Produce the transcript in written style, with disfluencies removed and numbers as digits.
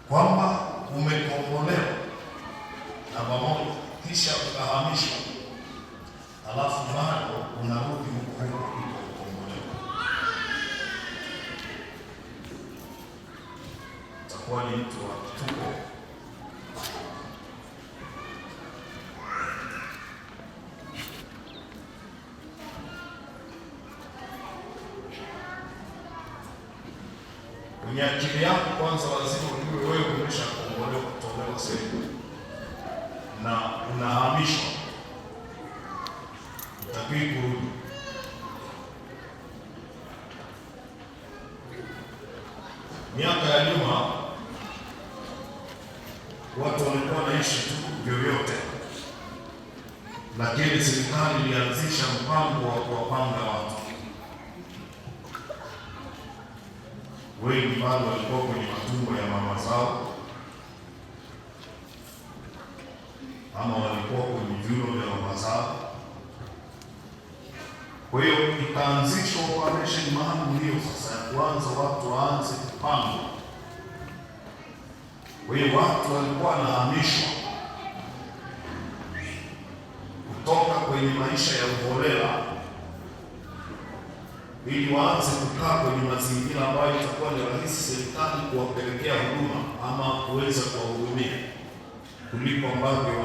kwamba umekombolewa namba moja, kisha ukahamishwa, alafu bado unarudi huko ulikokombolewa, utakuwa ni mtu wa kituko. Kwenye akili yako kwanza lazima ujue wewe umeshakombolewa kutolewa sehemu na unahamishwa, utakii kurudi. Miaka ya nyuma watu walikuwa wanaishi tu vyovyote, lakini serikali ilianzisha mpango wa kuwapanga watu. Wengi bado walikuwa kwenye matumbo ya mama zao ama walikuwa kwenye viuno vya mama zao. Kwa hiyo ikaanzishwa operation maalum hiyo sasa ya kuanza watu waanze kupangwa. Kwa hiyo watu walikuwa wanahamishwa kutoka kwenye maisha ya uholela ili waanze kukaa kwenye mazingira ambayo itakuwa ni rahisi serikali kuwapelekea huduma ama kuweza kuwahudumia kuliko ambavyo